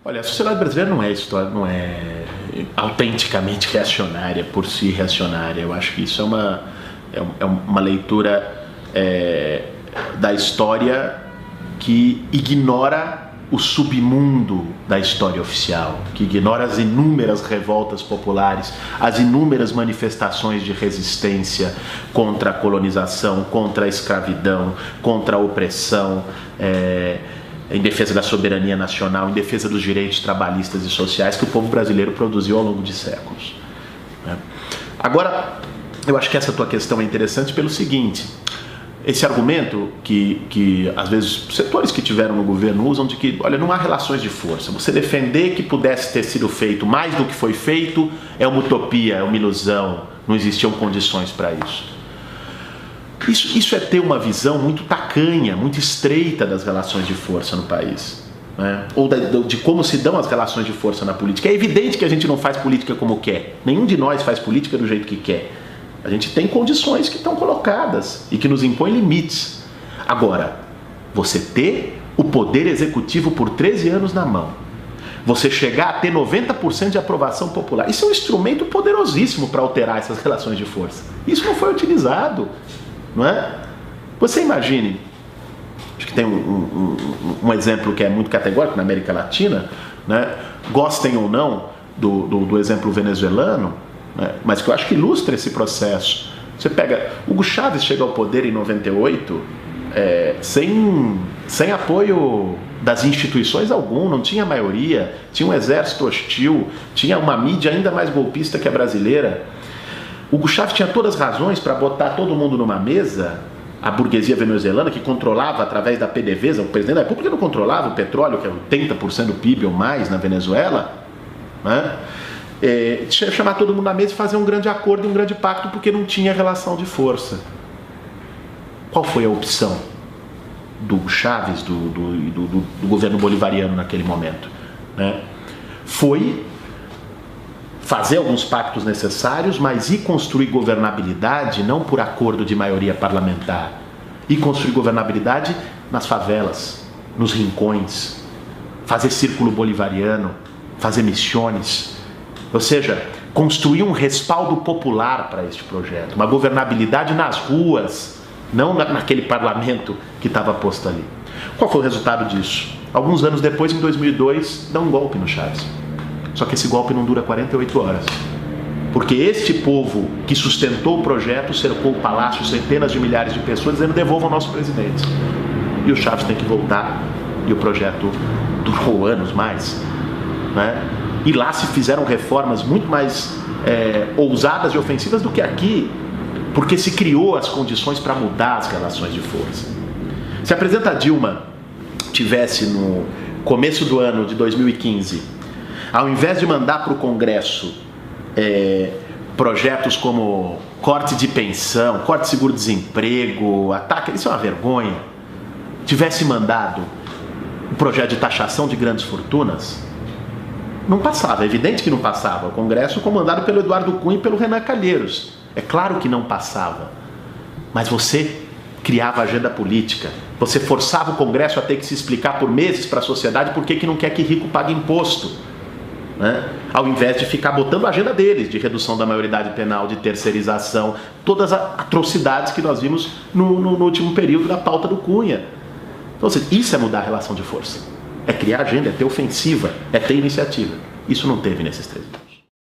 Olha, a sociedade brasileira não é autenticamente reacionária, por si reacionária. Eu acho que isso é uma leitura da história que ignora o submundo da história oficial, que ignora as inúmeras revoltas populares, as inúmeras manifestações de resistência contra a colonização, contra a escravidão, contra a opressão, em defesa da soberania nacional, em defesa dos direitos trabalhistas e sociais que o povo brasileiro produziu ao longo de séculos. Agora, eu acho que essa tua questão é interessante pelo seguinte: esse argumento que às vezes setores que tiveram no governo usam de que, olha, não há relações de força. Você defender que pudesse ter sido feito mais do que foi feito é uma utopia, é uma ilusão, não existiam condições para isso. Isso é ter uma visão muito tacanha, muito estreita das relações de força no país, né? Ou de como se dão as relações de força na política. É evidente que a gente não faz política como quer. Nenhum de nós faz política do jeito que quer. A gente tem condições que estão colocadas e que nos impõem limites. Agora, você ter o poder executivo por 13 anos na mão, você chegar a ter 90% de aprovação popular, isso é um instrumento poderosíssimo para alterar essas relações de força. Isso não foi utilizado, não é? Você imagine, acho que tem um exemplo que é muito categórico na América Latina, né? Gostem ou não do exemplo venezuelano, mas que eu acho que ilustra esse processo. Você pega, Hugo Chávez chega ao poder em 98 sem apoio das instituições algum, não tinha maioria, tinha um exército hostil, tinha uma mídia ainda mais golpista que a brasileira. Hugo Chávez tinha todas as razões para botar todo mundo numa mesa, a burguesia venezuelana, que controlava através da PDVSA, o presidente da República não controlava o petróleo, que é 80% do PIB ou mais na Venezuela, né? Chamar todo mundo na mesa e fazer um grande acordo e um grande pacto, porque não tinha relação de força. Qual foi a opção do Chávez, do governo bolivariano naquele momento, né? Foi fazer alguns pactos necessários, mas ir construir governabilidade não por acordo de maioria parlamentar, ir construir governabilidade nas favelas, nos rincões, fazer círculo bolivariano, fazer missões. Ou seja, construir um respaldo popular para este projeto, uma governabilidade nas ruas, não naquele parlamento que estava posto ali. Qual foi o resultado disso? Alguns anos depois, em 2002, dá um golpe no Chávez. Só que esse golpe não dura 48 horas. Porque este povo que sustentou o projeto cercou o palácio, centenas de milhares de pessoas, dizendo: devolvam o nosso presidente. E o Chávez tem que voltar, e o projeto durou anos mais, né? E lá se fizeram reformas muito mais ousadas e ofensivas do que aqui, porque se criou as condições para mudar as relações de força. Se a presidenta Dilma tivesse, no começo do ano de 2015, ao invés de mandar para o Congresso projetos como corte de pensão, corte de seguro-desemprego, ataque, isso é uma vergonha, tivesse mandado um projeto de taxação de grandes fortunas, não passava, é evidente que não passava. O Congresso comandado pelo Eduardo Cunha e pelo Renan Calheiros, é claro que não passava. Mas você criava agenda política, você forçava o Congresso a ter que se explicar por meses para a sociedade por que não quer que rico pague imposto, né? Ao invés de ficar botando a agenda deles, de redução da maioridade penal, de terceirização, todas as atrocidades que nós vimos no último período da pauta do Cunha. Então, isso é mudar a relação de força. É criar agenda, é ter ofensiva, é ter iniciativa. Isso não teve nesses 3 anos.